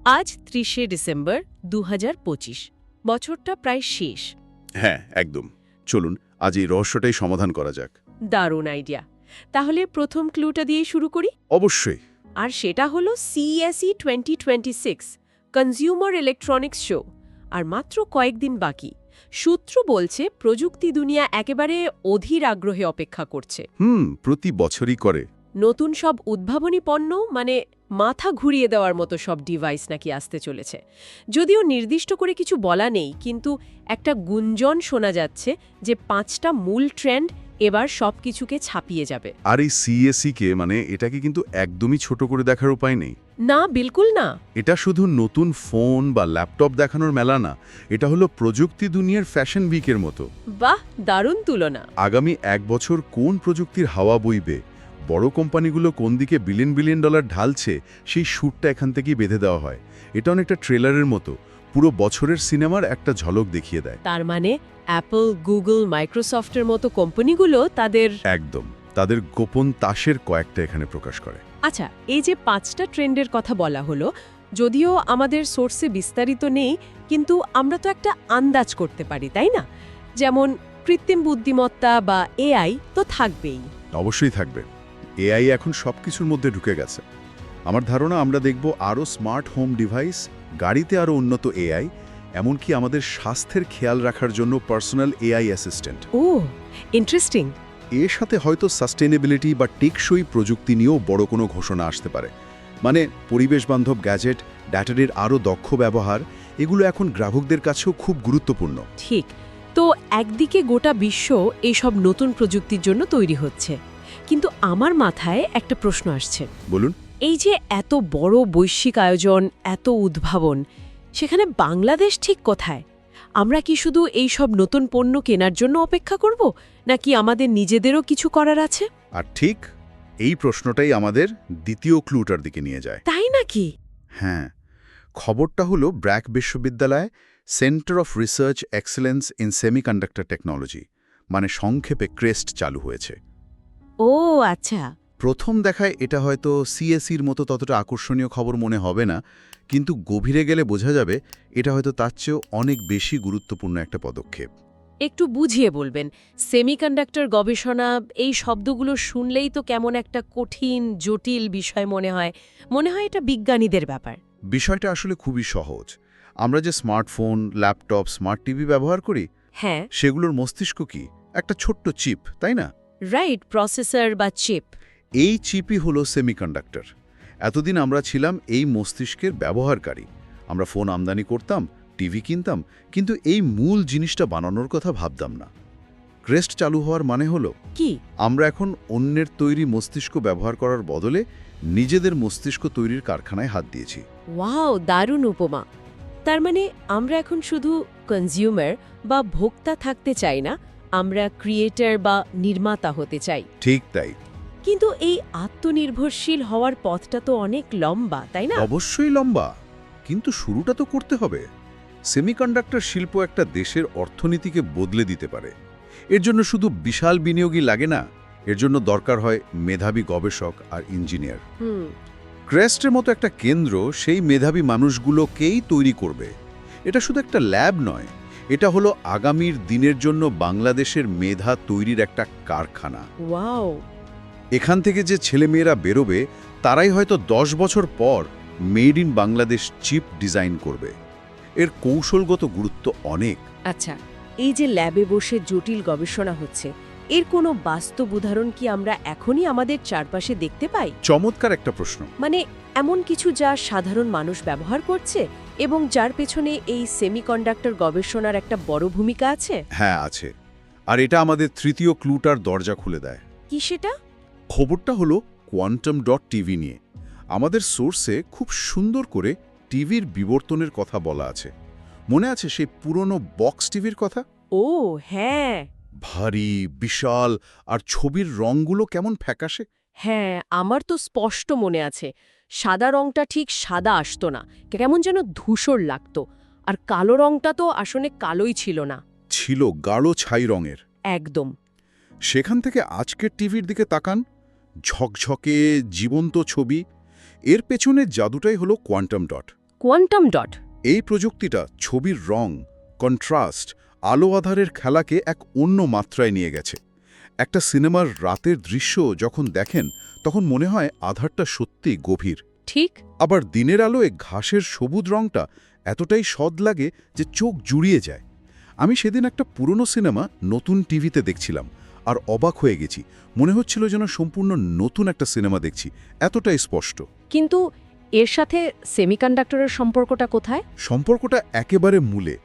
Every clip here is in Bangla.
আজ ৩০শে ডিসেম্বর ২০২৫। বছরটা প্রায় শেষ। হ্যাঁ, একদম। চলুন আজ এই রহস্যটাই সমাধান করা যাক। দারুণ আইডিয়া। তাহলে প্রথম ক্লুটা দিয়েই শুরু করি। অবশ্যই। আর সেটা হলো CESE 2026 কনজিউমার ইলেকট্রনিক্স শো। আর মাত্র কয়েকদিন বাকি। সূত্র বলছে প্রযুক্তি দুনিয়া একেবারে অধীর আগ্রহে অপেক্ষা করছে। প্রতি বছরই করে। নতুন সব উদ্ভাবনী পণ্য, মানে মাথা ঘুরিয়ে দেওয়ার মতো সব ডিভাইস নাকি আসতে চলেছে। যদিও নির্দিষ্ট করে কিছু বলা নেই, কিন্তু একটা গুঞ্জন শোনা যাচ্ছে যে 5টা মূল ট্রেন্ড এবার সবকিছুকে ছাপিয়ে যাবে। আর এই CESE মানে এটাকে কিন্তু একদমই ছোট করে দেখার উপায় নেই। না, বিলকুল না। এটা শুধু নতুন ফোন বা ল্যাপটপ দেখানোর মেলা না, এটা হলো প্রযুক্তি দুনিয়ার ফ্যাশন উইকের মতো। বাহ, দারুণ তুলনা। আগামী 1 বছর কোন প্রযুক্তির হাওয়া বইবে, বড় কোম্পানিগুলো কোন দিকে বিলিয়ন বিলিয়ন ডলার ঢালছে, সেই শ্যুটটা এখান থেকেই বেঁধে দেওয়া হয়। এটা অনেকটা ট্রেলারের মতো, পুরো বছরের সিনেমার একটা ঝলক দেখিয়ে দেয়। তার মানে অ্যাপল, গুগল, মাইক্রোসফটের মতো কোম্পানিগুলো তাদের গোপন তাসের কয়েকটা এখানে প্রকাশ করে। আচ্ছা, এই যে 5টা ট্রেন্ডের কথা বলা হলো, যদিও আমাদের সোর্সে বিস্তারিত নেই, কিন্তু আমরা তো একটা আন্দাজ করতে পারি, তাই না? যেমন কৃত্রিম বুদ্ধিমত্তা বা AI তো থাকবেই। অবশ্যই থাকবে। AI এখন সবকিছুর মধ্যে ঢুকে গেছে। আমার ধারণা আমরা দেখব আরও স্মার্ট হোম ডিভাইস, গাড়িতে আরও উন্নত AI, এমনকি আমাদের স্বাস্থ্যের খেয়াল রাখার জন্য পার্সোনাল AI অ্যাসিস্ট্যান্ট। ও, ইন্টারেস্টিং। এর সাথে হয়তো সাস্টেনেবিলিটি বা টেকসই প্রযুক্তি নিয়েও বড় কোনো ঘোষণা আসতে পারে। মানে পরিবেশবান্ধব গ্যাজেট, ব্যাটারির আরও দক্ষ ব্যবহার, এগুলো এখন গ্রাহকদের কাছেও খুব গুরুত্বপূর্ণ। ঠিক। তো একদিকে গোটা বিশ্ব এইসব নতুন প্রযুক্তির জন্য তৈরি হচ্ছে, কিন্তু আমার মাথায় একটা প্রশ্ন আসছে। বলুন। এই যে এত বড় বৈশ্বিক আয়োজন, এত উদ্ভাবন, সেখানে বাংলাদেশ ঠিক কোথায়? আমরা কি শুধু এই সব নতুন পণ্য কেনার জন্য অপেক্ষা করব, নাকি আমাদের নিজেদেরও কিছু করার আছে? আর ঠিক এই প্রশ্নটাই আমাদের দ্বিতীয় ক্লুটার দিকে নিয়ে যায়। তাই নাকি? হ্যাঁ, খবরটা হলো ব্র্যাক বিশ্ববিদ্যালয় centre of research excellence in semiconductor technology, মানে সংক্ষেপে ক্রেস্ট চালু হয়েছে। ও আচ্ছা। প্রথম দেখায় এটা হয়তো CESEর মতো ততটা আকর্ষণীয় খবর মনে হবে না, কিন্তু গভীরে গেলে বোঝা যাবে এটা হয়তো তার চেয়েও অনেক বেশি গুরুত্বপূর্ণ একটা পদক্ষেপ। একটু বুঝিয়ে বলবেন। সেমিকন্ডাক্টর গবেষণা, এই শব্দগুলো শুনলেই তো কেমন একটা কঠিন, জটিল বিষয় মনে হয়। মনে হয় এটা বিজ্ঞানীদের ব্যাপার। বিষয়টা আসলে খুবই সহজ। আমরা যে স্মার্টফোন, ল্যাপটপ, স্মার্ট টিভি ব্যবহার করি, হ্যাঁ, সেগুলোর মস্তিষ্ক কি? একটা ছোট্ট চিপ, তাই না? রাইট, প্রসেসর বা চিপ। এই চিপই হলো সেমিকন্ডাক্টর। এতদিন আমরা ছিলাম এই মস্তিষ্কের ব্যবহারকারী। আমরা ফোন আমদানি করতাম, টিভি কিনতাম, কিন্তু এই মূল জিনিসটা বানানোর কথা ভাবতাম না। ক্রেস্ট চালু হওয়ার মানে হলো কি? আমরা এখন অন্যের তৈরি মস্তিষ্ক ব্যবহার করার বদলে নিজেদের মস্তিষ্ক তৈরির কারখানায় হাত দিয়েছি। ওয়াও, দারুণ উপমা। তার মানে আমরা এখন শুধু কনজিউমার বা ভোক্তা থাকতে চাই না, আমরা ক্রিয়েটর বা নির্মাতা হতে চাই। ঠিক তাই। কিন্তু এই আত্মনির্ভরশীল হওয়ার পথটা তো অনেক লম্বা, তাই না? অবশ্যই লম্বা, কিন্তু শুরুটা তো করতে হবে। সেমিকন্ডাক্টর শিল্প একটা দেশের অর্থনীতিকে বদলে দিতে পারে। এর জন্য শুধু বিশাল বিনিয়োগই লাগে না, এর জন্য দরকার হয় মেধাবী গবেষক আর ইঞ্জিনিয়ার। ক্রেস্টের মতো একটা কেন্দ্র সেই মেধাবী মানুষগুলোকেই তৈরি করবে। এটা শুধু একটা ল্যাব নয়, এটা হলো আগামীর দিনের জন্য বাংলাদেশের মেধা তৈরির একটা কারখানা। ওয়াও। এখান থেকে যে ছেলেমেয়েরা বেরোবে, তারাই হয়তো 10 বছর পর made in Bangladesh chip design করবে। এর কৌশলগত গুরুত্ব অনেক। আচ্ছা, এই যে ল্যাবে বসে জটিল গবেষণা হচ্ছে, এর কোনো বাস্তব উদাহরণ কি আমরা এখনই আমাদের চারপাশে দেখতে পাই? চমৎকার একটা প্রশ্ন। মানে এমন কিছু যা সাধারণ মানুষ ব্যবহার করছে এবং যার পেছনে এই সেমিকন্ডাক্টর গবেষণার একটা বড় ভূমিকা আছে? হ্যাঁ, আছে। আর এটা আমাদের তৃতীয় ক্লুটার দরজা খুলে দেয়। কি সেটা? খবরটা হলো quantum.tv নিয়ে। আমাদের সোর্সে খুব সুন্দর করে টিভির বিবর্তনের কথা বলা আছে। মনে আছে সেই পুরনো বক্স টিভির কথা? ও হ্যাঁ। ভারী, বিশাল, আর ছবির রঙগুলো কেমন ফ্যাকাশে। হ্যাঁ, আমার তো স্পষ্ট মনে আছে। সাদা রংটা ঠিক সাদা আসতো না, কেমন যেন ধূসর লাগতো। আর কালো রংটা তো আসলে কালোই ছিল না। ছিল গাঢ় ছাই রঙের। একদম। সেখান থেকে আজকের টিভির দিকে তাকান, ঝকঝকে জীবন্ত ছবি। এর পেছনের জাদুটাই হলো কোয়ান্টাম ডট। Quantum dot. এই প্রযুক্তিটা ছবির রং, কন্ট্রাস্ট, আলো আধারের খেলাকে এক অন্য মাত্রায় নিয়ে গেছে। একটা সিনেমার রাতের দৃশ্য যখন দেখেন তখন মনে হয় আধারটা সত্যি গভীর। ঠিক। আবার দিনের আলোয় ঘাসের সবুজ রংটা এতটাই সদ লাগে যে চোখ জুড়িয়ে যায়। আমি সেদিন একটা পুরনো সিনেমা নতুন টিভিতে দেখছিলাম আর অবাক হয়ে গেছি। মনে হচ্ছিল যেন সম্পূর্ণ নতুন একটা সিনেমা দেখছি, এতটাই স্পষ্ট। কিন্তু এর সাথে সেমিকন্ডাক্টরের সম্পর্কটা কোথায়? সম্পর্কটা একেবারে মূলে।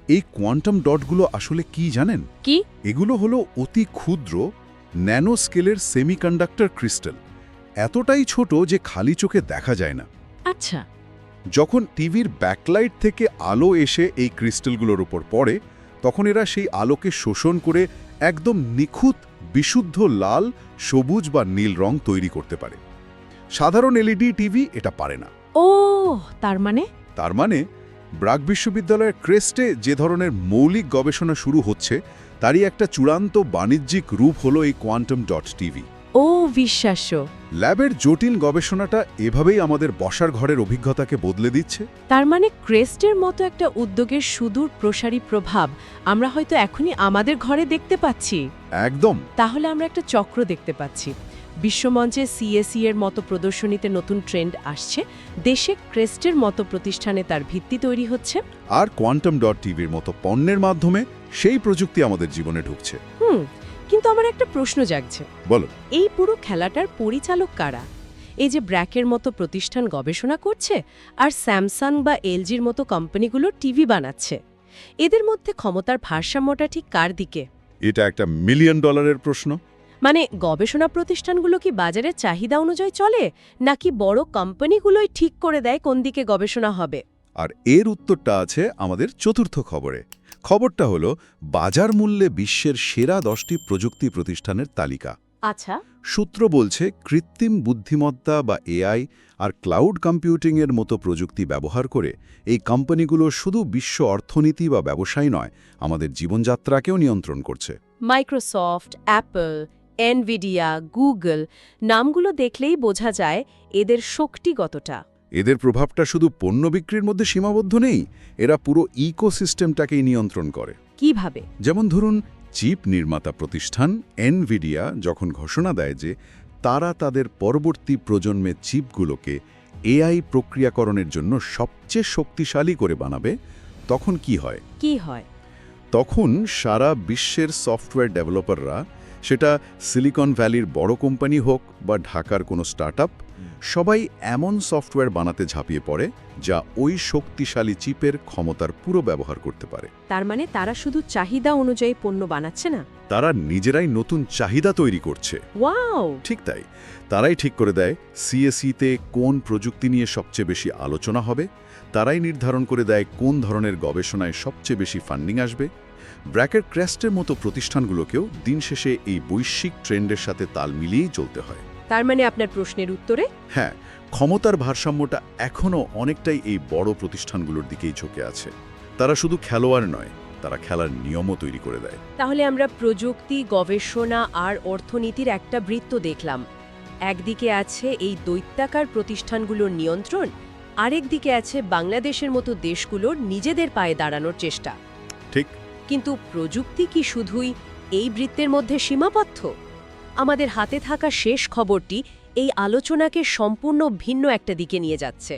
এই কোয়ান্টাম ডটগুলো আসলে কি জানেন? কি? এগুলো হলো অতি ক্ষুদ্র ন্যানো স্কেলের সেমিকন্ডাক্টর ক্রিস্টাল। এতটাই ছোট যে খালি চোখে দেখা যায় না। আচ্ছা। যখন টিভির ব্যাকলাইট থেকে আলো এসে এই ক্রিস্টালগুলোর উপর পড়ে তখন এরা সেই আলোকে শোষণ করে একদম নিখুঁত বিশুদ্ধ লাল, সবুজ বা নীল রং তৈরি করতে পারে। সাধারণ এলইডি টিভি এটা পারে না। ও, তার মানে ব্রাক বিশ্ববিদ্যালয়ের ক্রেস্টে যে ধরনের মৌলিক গবেষণা শুরু হচ্ছে তারই একটা চূড়ান্ত বাণিজ্যিক রূপ হলো এই কোয়ান্টাম ডট টিভি। ও, বিশ্বাস্য। ল্যাবের জটিল গবেষণাটা এভাবেই আমাদের বসার ঘরের অভিজ্ঞতাকে বদলে দিচ্ছে। তার মানে ক্রেস্টের মতো একটা উদ্যোগের সুদূর প্রসারী প্রভাব আমরা হয়তো এখনই আমাদের ঘরে দেখতে পাচ্ছি। একদম। তাহলে আমরা একটা চক্র দেখতে পাচ্ছি। বিশ্বমঞ্চে সিএসি এর মতো প্রদর্শনীতে নতুন ট্রেন্ড আসছে, দেশে ক্রেস্টের মতো প্রতিষ্ঠানে তার ভিত্তি তৈরি হচ্ছে, আর কোয়ান্টাম ডট টিভির মতো পণ্যের মাধ্যমে সেই প্রযুক্তি আমাদের জীবনে ঢুকছে। কিন্তু আমার একটা প্রশ্ন জাগছে। বলো। এই পুরো খেলাটার পরিচালক কারা? এই যে ব্র্যাকের মতো প্রতিষ্ঠান গবেষণা করছে আর স্যামসাং বা এলজির মতো কোম্পানিগুলো টিভি বানাচ্ছে, এদের মধ্যে ক্ষমতার ভারসাম্যটা ঠিক কার দিকে? এটা একটা $1,000,000 প্রশ্ন। মানে গবেষণা প্রতিষ্ঠানগুলো কি বাজারের চাহিদা অনুযায়ী চলে, নাকি বড় কোম্পানিগুলোই ঠিক করে দেয় কোন দিকে গবেষণা হবে? আর এর উত্তরটা আছে আমাদের চতুর্থ খবরে। খবরটা হলো বাজার মূল্যে বিশ্বের সেরা 10টি প্রযুক্তি প্রতিষ্ঠানের তালিকা। আচ্ছা। সূত্র বলছে কৃত্রিম বুদ্ধিমত্তা বা এআই আর ক্লাউড কম্পিউটিংয়ের মতো প্রযুক্তি ব্যবহার করে এই কোম্পানিগুলো শুধু বিশ্ব অর্থনীতি বা ব্যবসায় নয়, আমাদের জীবনযাত্রাকেও নিয়ন্ত্রণ করছে। মাইক্রোসফট, অ্যাপল, এনভিডিয়া, গুগল নামগুলো দেখলেই বোঝা যায় এদের শক্তি কতটা। এদের প্রভাবটা শুধু পণ্য বিক্রির মধ্যে সীমাবদ্ধ নেই, এরা পুরো ইকোসিস্টেমটাকেই নিয়ন্ত্রণ করে। কিভাবে? যেমন ধরুন, চিপ নির্মাতা প্রতিষ্ঠান এনভিডিয়া যখন ঘোষণা দেয় যে তারা তাদের পরবর্তী প্রজন্মের চিপগুলোকে এআই প্রক্রিয়াকরণের জন্য সবচেয়ে শক্তিশালী করে বানাবে, তখন কি হয়? তখন সারা বিশ্বের সফটওয়্যার ডেভেলপাররা, সেটা সিলিকন ভ্যালির বড় কোম্পানি হোক বা ঢাকার কোনো স্টার্টআপ, সবাই এমন সফটওয়্যার বানাতে ঝাঁপিয়ে পড়ে যা ওই শক্তিশালী চিপের ক্ষমতার পুরো ব্যবহার করতে পারে। তার মানে তারা শুধু চাহিদা অনুযায়ী পণ্য বানাচ্ছে না, তারা নিজেরাই নতুন চাহিদা তৈরি করছে। ওয়াও! ঠিক তাই। তারাই ঠিক করে দেয় সিএসইতে কোন প্রযুক্তি নিয়ে সবচেয়ে বেশি আলোচনা হবে, তারাই নির্ধারণ করে দেয় কোন ধরনের গবেষণায় সবচেয়ে বেশি ফান্ডিং আসবে। ব্র্যাকের ক্রেস্টের মতো প্রতিষ্ঠানগুলোকেও দিন শেষে এই বৈশ্বিক ট্রেন্ডের সাথে তাল মিলিয়েই চলতে হয়। তার মানে আপনার প্রশ্নের উত্তরে হ্যাঁ, ক্ষমতার ভারসাম্যটা এখনও অনেকটাই এই বড় প্রতিষ্ঠানগুলোর দিকেই ঝুঁকে আছে। তারা শুধু খেলোয়াড় নয়, তারা খেলার নিয়মও তৈরি করে দেয়। তাহলে আমরা প্রযুক্তি, গবেষণা আর অর্থনীতির একটা বৃত্ত দেখলাম। একদিকে আছে এই দৈত্যাকার প্রতিষ্ঠানগুলোর নিয়ন্ত্রণ, আরেকদিকে আছে বাংলাদেশের মতো দেশগুলোর নিজেদের পায়ে দাঁড়ানোর চেষ্টা। ঠিক। কিন্তু প্রযুক্তি কি শুধুই এই বৃত্তের মধ্যে সীমাবদ্ধ? আমাদের হাতে থাকা শেষ খবরটি এই আলোচনাকে সম্পূর্ণ ভিন্ন একটা দিকে নিয়ে যাচ্ছে,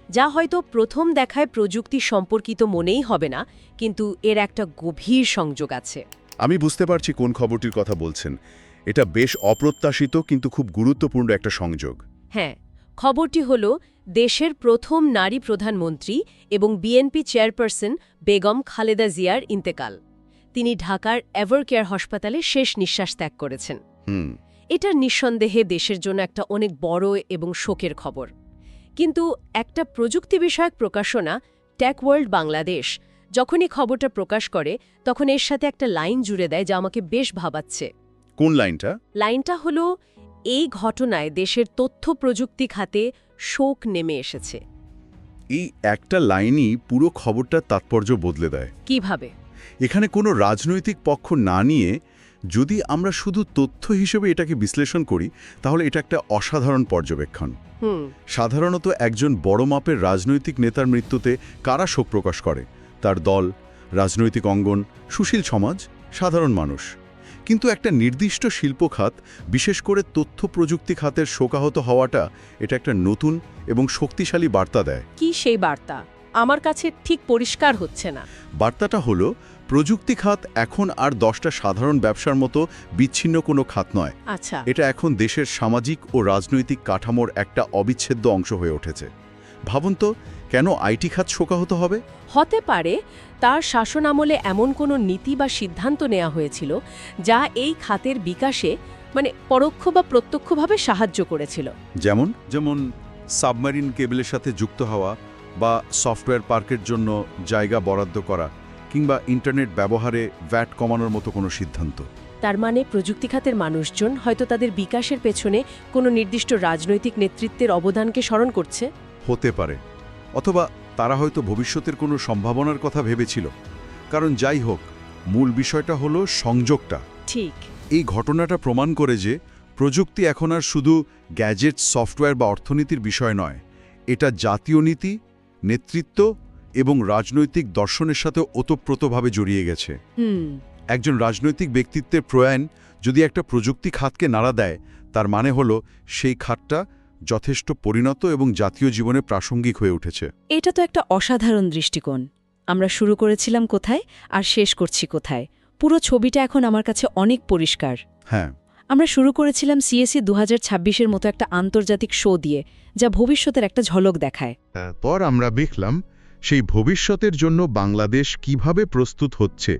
যা হয়তো প্রথম দেখায় প্রযুক্তি সম্পর্কিত মনেই হবে না, কিন্তু এর একটা গভীর সংযোগ আছে। আমি বুঝতে পারছি কোন খবরটির কথা বলছেন। এটা বেশ অপ্রত্যাশিত কিন্তু খুব গুরুত্বপূর্ণ একটা সংযোগ। হ্যাঁ, খবরটি হল দেশের প্রথম নারী প্রধানমন্ত্রী এবং বিএনপি চেয়ারপারসন বেগম খালেদা জিয়ার ইন্তেকাল। তিনি ঢাকার এভারকেয়ার হাসপাতালে শেষ নিঃশ্বাস ত্যাগ করেছেন। এটা নিঃসন্দেহে দেশের জন্য একটা অনেক বড় এবং শোকের খবর। কিন্তু একটা প্রযুক্তি বিষয়ক প্রকাশনা টেক ওয়ার্ল্ড বাংলাদেশ যখনই খবরটা প্রকাশ করে তখন এর সাথে একটা লাইন জুড়ে দেয় যা আমাকে বেশ ভাবাচ্ছে। কোন লাইনটা? লাইনটা হলো, এই ঘটনায় দেশের তথ্য প্রযুক্তি খাতে শোক নেমে এসেছে। এই একটা লাইনই পুরো খবরটার তাৎপর্য বদলে দেয়। কিভাবে? এখানে কোনো রাজনৈতিক পক্ষ না নিয়ে যদি আমরা শুধু তথ্য হিসেবে এটাকে বিশ্লেষণ করি তাহলে এটা একটা অসাধারণ পর্যবেক্ষণ। সাধারণত একজন বড় মাপের রাজনৈতিক নেতার মৃত্যুতে কারা শোক প্রকাশ করে? তার দল, রাজনৈতিক অঙ্গন, সুশীল সমাজ, সাধারণ মানুষ। কিন্তু একটা নির্দিষ্ট শিল্প খাত, বিশেষ করে তথ্য প্রযুক্তি খাতের শোকাহত হওয়াটা এটা একটা নতুন এবং শক্তিশালী বার্তা দেয়। কি সেই বার্তা? আমার কাছে ঠিক পরিষ্কার হচ্ছে না। বার্তাটা হলো প্রযুক্তি খাত এখন আর 10টা সাধারণ ব্যবসার মতো বিচ্ছিন্ন কোনো খাত নয়। আচ্ছা। এটা এখন দেশের সামাজিক ও রাজনৈতিক কাঠামোর একটা অবিচ্ছেদ্য অংশ হয়ে উঠেছে। ভাবুন তো, কেন আইটি খাত শোকাহত হবে? হতে পারে তার শাসন আমলে এমন কোনো নীতি বা সিদ্ধান্ত নেওয়া হয়েছিল যা এই খাতের বিকাশে পরোক্ষ বা প্রত্যক্ষভাবে সাহায্য করেছিল। যেমন সাবমেরিন কেবলের সাথে যুক্ত হওয়া, বা সফটওয়্যার পার্কের জন্য জায়গা বরাদ্দ করা, কিংবা ইন্টারনেট ব্যবহারে ভ্যাট কমানোর মতো কোনো সিদ্ধান্ত। তার মানে প্রযুক্তি খাতের মানুষজন হয়তো তাদের বিকাশের পেছনে কোনো নির্দিষ্ট রাজনৈতিক নেতৃত্বের অবদানকে স্মরণ করছে। হতে পারে। অথবা তারা হয়তো ভবিষ্যতের কোনো সম্ভাবনার কথা ভেবেছিল। কারণ যাই হোক, মূল বিষয়টা হলো সংযোগটা। ঠিক। এই ঘটনাটা প্রমাণ করে যে প্রযুক্তি এখন আর শুধু গ্যাজেট, সফটওয়্যার বা অর্থনীতির বিষয় নয়। এটা জাতীয় নীতি, নেতৃত্ব এবং রাজনৈতিক দর্শনের সাথে ওতপ্রোতভাবে জড়িয়ে গেছে। একজন রাজনৈতিক ব্যক্তিত্বের প্রয়াণ যদি একটা প্রযুক্তি খাতকে নাড়া দেয়, তার মানে হলো সেই খাতটা যথেষ্ট পরিণত এবং জাতীয় জীবনে প্রাসঙ্গিক হয়ে উঠেছে। এটা তো একটা অসাধারণ দৃষ্টিকোণ। আমরা শুরু করেছিলাম কোথায় আর শেষ করছি কোথায়, পুরো ছবিটা এখন আমার কাছে অনেক পরিষ্কার। হ্যাঁ, আমরা শুরু করেছিলাম CSE 2026-এর মতো একটা আন্তর্জাতিক শো দিয়ে, যা ভবিষ্যতের একটা ঝলক দেখায়। তারপর আমরা দেখলাম সেই ভবিষ্যতের জন্য বাংলাদেশ কিভাবে প্রস্তুত হচ্ছে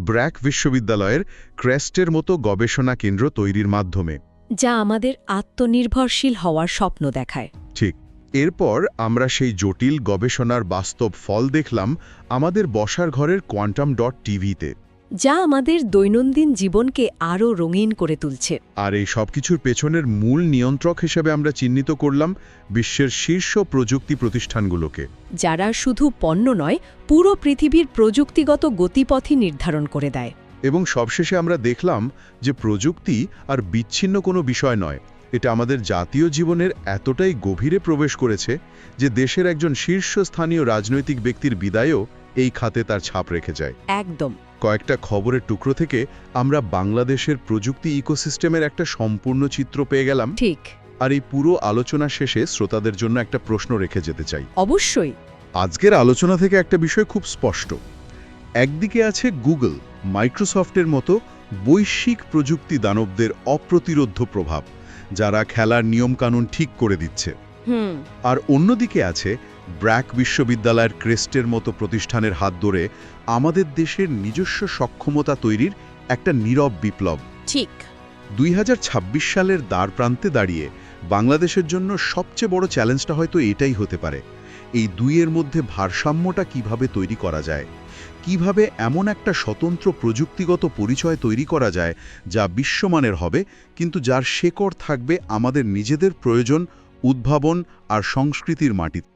ব্র্যাক বিশ্ববিদ্যালয়ের ক্রেস্টের মতো গবেষণা কেন্দ্র তৈরির মাধ্যমে, যা আমাদের আত্মনির্ভরশীল হওয়ার স্বপ্ন দেখায়। ঠিক। এরপর আমরা সেই জটিল গবেষণার বাস্তব ফল দেখলাম আমাদের বসার ঘরের quantum.tv-তে, যা আমাদের দৈনন্দিন জীবনকে আরও রঙিন করে তুলছে। আর এই সবকিছুর পেছনের মূল নিয়ন্ত্রক হিসেবে আমরা চিহ্নিত করলাম বিশ্বের শীর্ষ প্রযুক্তি প্রতিষ্ঠানগুলোকে, যারা শুধু পণ্য নয়, পুরো পৃথিবীর প্রযুক্তিগত গতিপথই নির্ধারণ করে দেয়। এবং সবশেষে আমরা দেখলাম যে প্রযুক্তি আর বিচ্ছিন্ন কোনো বিষয় নয়, এটা আমাদের জাতীয় জীবনের এতটাই গভীরে প্রবেশ করেছে যে দেশের একজন শীর্ষস্থানীয় রাজনৈতিক ব্যক্তির বিদায়ও এই খাতে তার ছাপ রেখে যায়। একদম। কয়েকটা খবরের টুকরো থেকে আমরা বাংলাদেশের প্রযুক্তি ইকোসিস্টেমের একটা সম্পূর্ণ চিত্র পেয়ে গেলাম। ঠিক। আর এই পুরো আলোচনা শেষে শ্রোতাদের জন্য একটা প্রশ্ন রেখে যেতে চাই। অবশ্যই। আজকের আলোচনা থেকে একটা বিষয় খুব স্পষ্ট। একদিকে আছে গুগল, মাইক্রোসফটের মতো বৈশ্বিক প্রযুক্তি দানবদের অপ্রতিরোধ্য প্রভাব, যারা খেলার নিয়মকানুন ঠিক করে দিচ্ছে। আর অন্যদিকে আছে ব্র্যাক বিশ্ববিদ্যালয়ের ক্রেস্টের মতো প্রতিষ্ঠানের হাত ধরে আমাদের দেশের নিজস্ব সক্ষমতা তৈরির একটা নীরব বিপ্লব। ঠিক। 2026 সালের দ্বারপ্রান্তে দাঁড়িয়ে বাংলাদেশের জন্য সবচেয়ে বড় চ্যালেঞ্জটা হয়তো এটাই হতে পারে, এই দুইয়ের মধ্যে ভারসাম্যটা কিভাবে তৈরি করা যায়, কিভাবে এমন একটা স্বতন্ত্র প্রযুক্তিগত পরিচয় তৈরি করা যায় যা বিশ্বমানের হবে, কিন্তু যার শেকড় থাকবে আমাদের নিজেদের প্রয়োজন, উদ্ভাবন আর সংস্কৃতির মাটিতে।